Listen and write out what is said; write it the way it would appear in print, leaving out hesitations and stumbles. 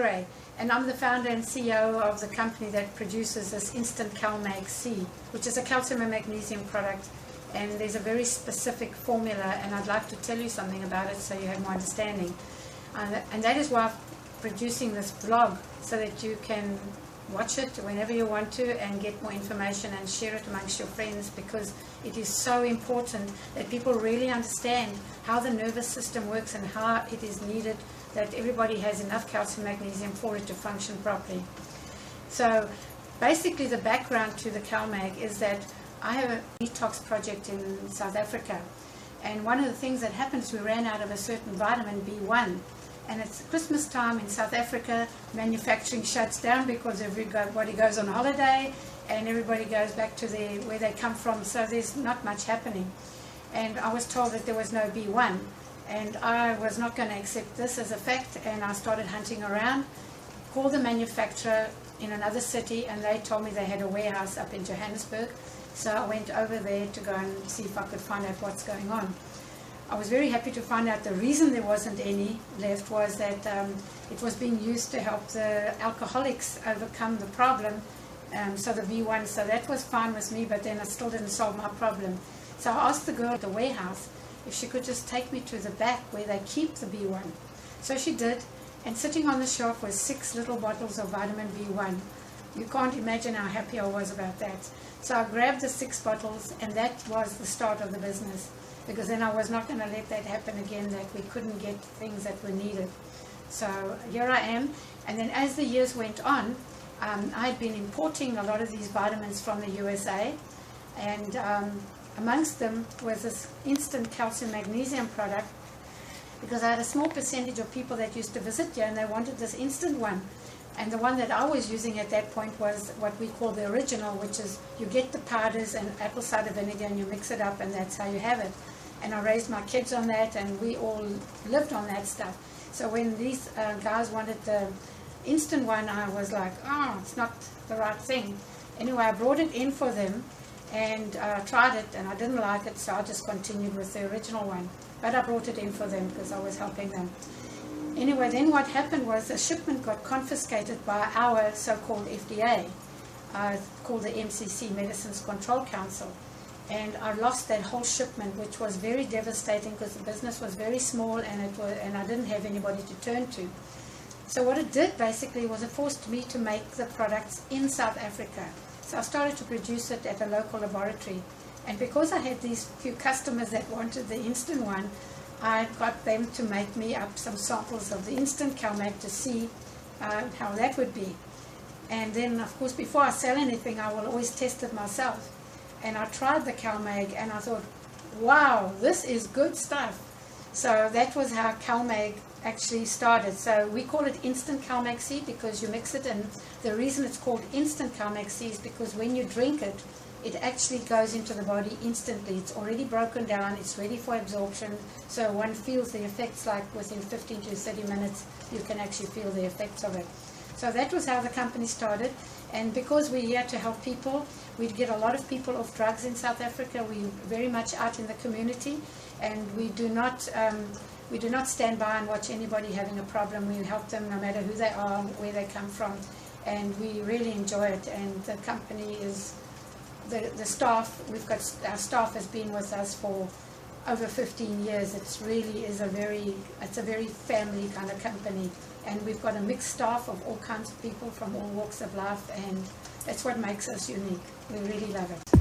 Desiree, and I'm the founder and CEO of the company that produces this instant CalMag-C, which is a calcium and magnesium product, and there's a very specific formula, and I'd like to tell you something about it so you have more understanding. And that is why I'm producing this vlog, so that you can watch it whenever you want to and get more information and share it amongst your friends, because it is so important that people really understand how the nervous system works and how it is needed that everybody has enough calcium magnesium for it to function properly. So basically the background to the CalMag is that I have a detox project in South Africa, and one of the things that happened is we ran out of a certain vitamin B1. And it's Christmas time in South Africa, manufacturing shuts down because everybody goes on holiday and everybody goes back to where they come from, so there's not much happening. And I was told that there was no B1, and I was not going to accept this as a fact, and I started hunting around, called the manufacturer in another city, and they told me they had a warehouse up in Johannesburg, so I went over there to go and see if I could find out what's going on. I was very happy to find out the reason there wasn't any left was that it was being used to help the alcoholics overcome the problem, so the B1, so that was fine with me, but then it still didn't solve my problem. So I asked the girl at the warehouse if she could just take me to the back where they keep the B1. So she did, and sitting on the shelf was 6 little bottles of vitamin B1. You can't imagine how happy I was about that. So I grabbed the 6 bottles, and that was the start of the business, because then I was not going to let that happen again, that we couldn't get things that were needed. So here I am, and then as the years went on, I had been importing a lot of these vitamins from the USA, and amongst them was this instant calcium magnesium product, because I had a small percentage of people that used to visit here and they wanted this instant one. And the one that I was using at that point was what we call the original, which is you get the powders and apple cider vinegar and you mix it up, and that's how you have it. And I raised my kids on that, and we all lived on that stuff. So when these guys wanted the instant one, I was like, oh, it's not the right thing. Anyway, I brought it in for them and tried it, and I didn't like it, so I just continued with the original one. But I brought it in for them because I was helping them. Anyway, then what happened was the shipment got confiscated by our so-called FDA, called the MCC, Medicines Control Council. And I lost that whole shipment, which was very devastating because the business was very small, and I didn't have anybody to turn to. So what it did basically was it forced me to make the products in South Africa. So I started to produce it at a local laboratory. And because I had these few customers that wanted the instant one, I got them to make me up some samples of the instant CalMag to see how that would be. And then, of course, before I sell anything, I will always test it myself. And I tried the CalMag, and I thought, wow, this is good stuff. So that was how CalMag actually started. So we call it instant CalMag-C because you mix it, and the reason it's called instant CalMag-C is because when you drink it, it actually goes into the body instantly. It's already broken down, it's ready for absorption, so one feels the effects like within 15 to 30 minutes, you can actually feel the effects of it. So that was how the company started, and because we're here to help people, we get a lot of people off drugs in South Africa. We're very much out in the community, and we do not stand by and watch anybody having a problem. We help them no matter who they are, where they come from, and we really enjoy it. And the company is, the staff, our staff has been with us for over 15 years. It's really is it's a very family kind of company, and we've got a mixed staff of all kinds of people from all walks of life, and that's what makes us unique. We really love it.